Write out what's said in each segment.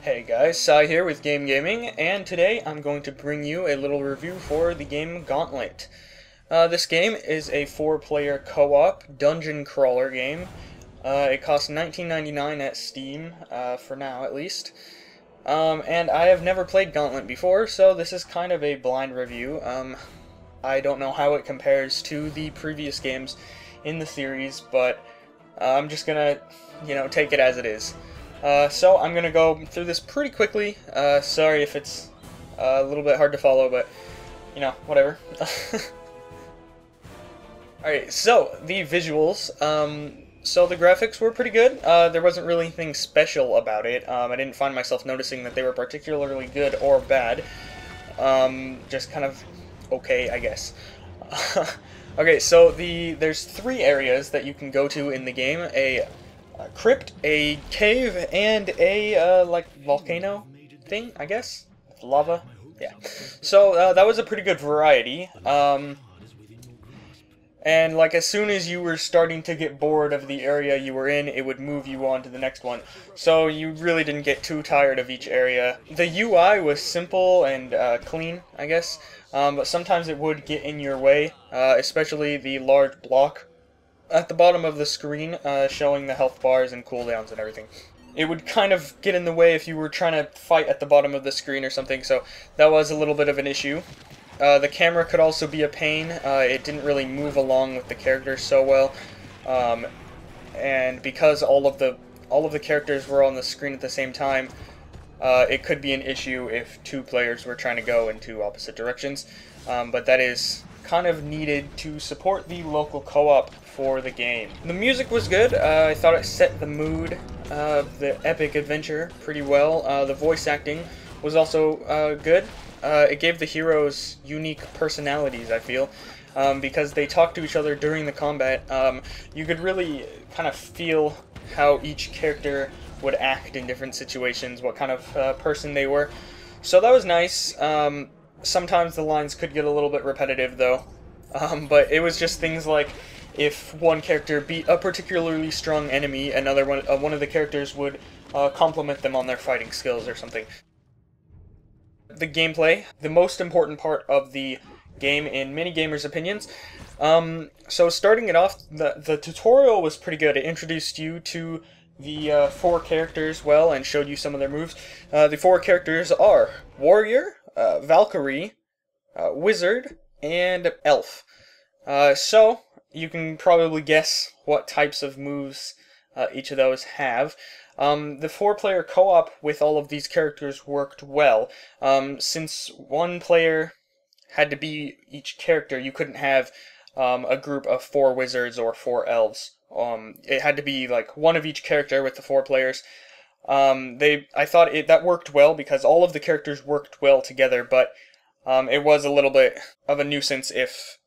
Hey guys, Sai here with Gamegaming, and today I'm going to bring you a little review for the game Gauntlet. This game is a 4-player co-op dungeon crawler game. It costs $19.99 at Steam, for now at least. And I have never played Gauntlet before, so this is kind of a blind review. I don't know how it compares to the previous games in the series, but I'm just gonna, take it as it is. So I'm gonna go through this pretty quickly. Sorry if it's a little bit hard to follow, but whatever. Alright, so the visuals. So the graphics were pretty good. There wasn't really anything special about it. I didn't find myself noticing that they were particularly good or bad. Just kind of okay, I guess. Okay, so there's 3 areas that you can go to in the game. A crypt, a cave, and a like volcano thing, I guess, lava. Yeah. So that was a pretty good variety. And like as soon as you were starting to get bored of the area you were in, it would move you on to the next one. So you really didn't get too tired of each area. The UI was simple and clean, I guess, but sometimes it would get in your way, especially the large block at the bottom of the screen, showing the health bars and cooldowns and everything. It would kind of get in the way if you were trying to fight at the bottom of the screen or something, so that was a little bit of an issue. The camera could also be a pain. It didn't really move along with the characters so well, and because all of the characters were on the screen at the same time, it could be an issue if 2 players were trying to go in 2 opposite directions. But that is kind of needed to support the local co-op for the game. The music was good. I thought it set the mood of the epic adventure pretty well. The voice acting was also good. It gave the heroes unique personalities, I feel, because they talked to each other during the combat. You could really kind of feel how each character would act in different situations, what kind of person they were. So that was nice. Sometimes the lines could get a little bit repetitive, though, but it was just things like if one character beat a particularly strong enemy, another one of the characters would compliment them on their fighting skills or something. The gameplay, the most important part of the game in many gamers' opinions. So starting it off, the tutorial was pretty good. It introduced you to the 4 characters well and showed you some of their moves. The 4 characters are Warrior, Valkyrie, Wizard, and Elf. So you can probably guess what types of moves each of those have. The 4-player co-op with all of these characters worked well. Since one player had to be each character, you couldn't have a group of 4 wizards or 4 elves. It had to be like one of each character with the 4 players. I thought that worked well because all of the characters worked well together, but it was a little bit of a nuisance if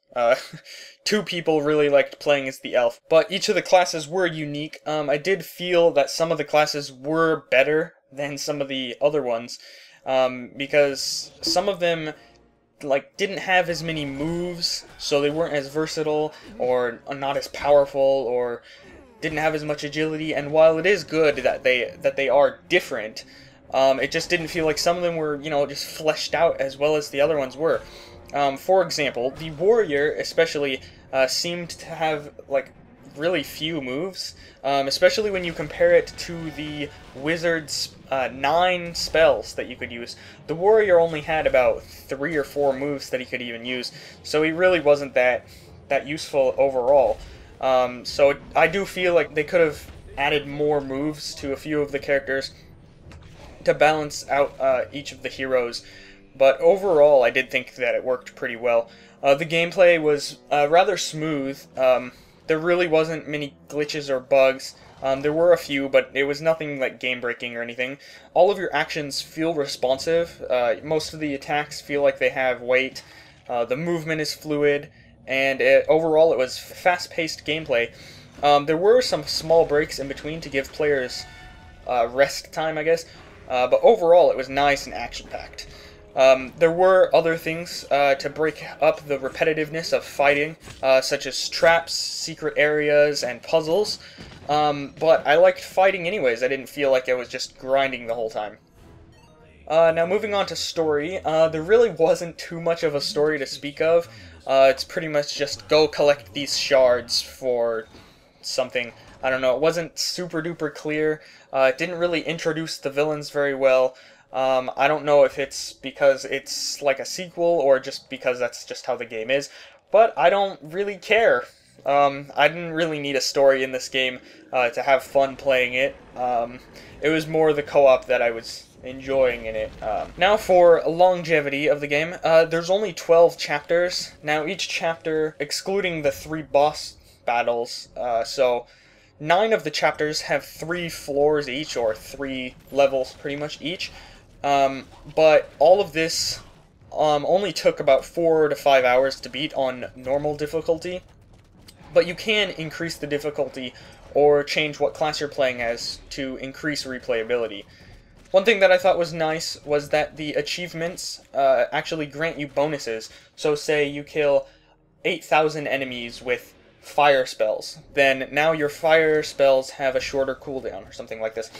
2 people really liked playing as the elf. But each of the classes were unique. I did feel that some of the classes were better than some of the other ones, because some of them didn't have as many moves, so they weren't as versatile or not as powerful or didn't have as much agility. And while it is good that they are different, it just didn't feel like some of them were just fleshed out as well as the other ones were. For example, the Warrior especially seemed to have really few moves, especially when you compare it to the Wizard's 9 spells that you could use. The Warrior only had about 3 or 4 moves that he could even use, so he really wasn't that useful overall. So I do feel like they could have added more moves to a few of the characters to balance out each of the heroes. But overall, I did think that it worked pretty well. The gameplay was rather smooth. There really wasn't many glitches or bugs. There were a few, but it was nothing like game-breaking or anything. All of your actions feel responsive. Most of the attacks feel like they have weight. The movement is fluid, and overall it was fast-paced gameplay. There were some small breaks in between to give players rest time, I guess. But overall, it was nice and action-packed. There were other things to break up the repetitiveness of fighting, such as traps, secret areas, and puzzles. But I liked fighting anyways. I didn't feel like I was just grinding the whole time. Now moving on to story, there really wasn't too much of a story to speak of. It's pretty much just go collect these shards for something. I don't know, it wasn't super duper clear. It didn't really introduce the villains very well. I don't know if it's because it's like a sequel or just because that's just how the game is, but I don't really care. I didn't really need a story in this game to have fun playing it. It was more the co-op that I was enjoying in it. Now for longevity of the game, there's only 12 chapters. Now each chapter, excluding the 3 boss battles, so 9 of the chapters have 3 floors each, or 3 levels pretty much each. But all of this only took about 4 to 5 hours to beat on normal difficulty. But you can increase the difficulty or change what class you're playing as to increase replayability. One thing that I thought was nice was that the achievements actually grant you bonuses. So say you kill 8,000 enemies with fire spells, then now your fire spells have a shorter cooldown or something like this.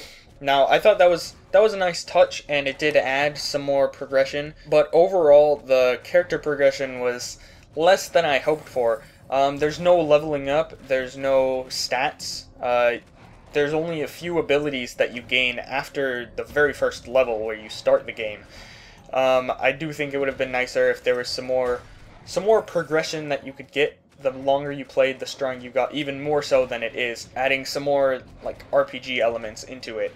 Now, I thought that was a nice touch, and it did add some more progression, but overall, the character progression was less than I hoped for. There's no leveling up, there's no stats, there's only a few abilities that you gain after the very first level where you start the game. I do think it would have been nicer if there was some more progression that you could get. The longer you played, the stronger you got, even more so than it is, adding some more like RPG elements into it.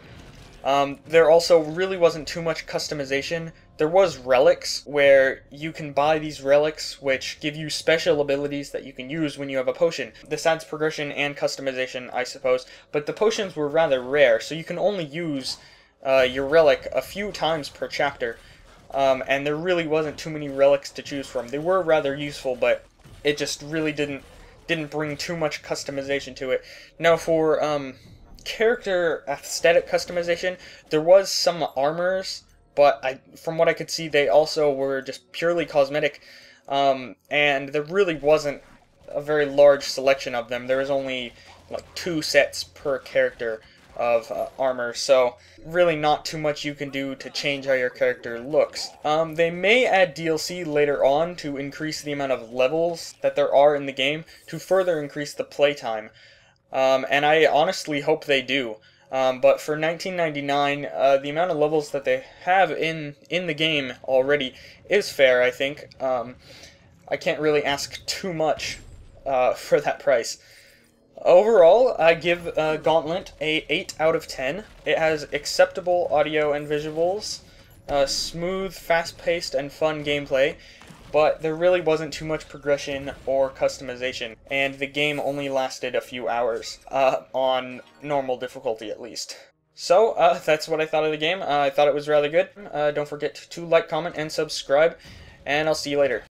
There also really wasn't too much customization. There was relics, where you can buy these relics, which give you special abilities that you can use when you have a potion. This adds progression and customization, I suppose, but the potions were rather rare, so you can only use your relic a few times per chapter, and there really wasn't too many relics to choose from. They were rather useful, but it just really didn't bring too much customization to it. Now for character aesthetic customization, there was some armors, but from what I could see, they also were just purely cosmetic, and there really wasn't a very large selection of them. There was only like 2 sets per character of armor, so really not too much you can do to change how your character looks. They may add DLC later on to increase the amount of levels that there are in the game to further increase the playtime, and I honestly hope they do. But for $19.99, the amount of levels that they have in the game already is fair, I think. I can't really ask too much for that price. Overall, I give Gauntlet a 8 out of 10. It has acceptable audio and visuals, smooth, fast-paced, and fun gameplay, but there really wasn't too much progression or customization, and the game only lasted a few hours, on normal difficulty at least. So, that's what I thought of the game. I thought it was rather good. Don't forget to like, comment, and subscribe, and I'll see you later.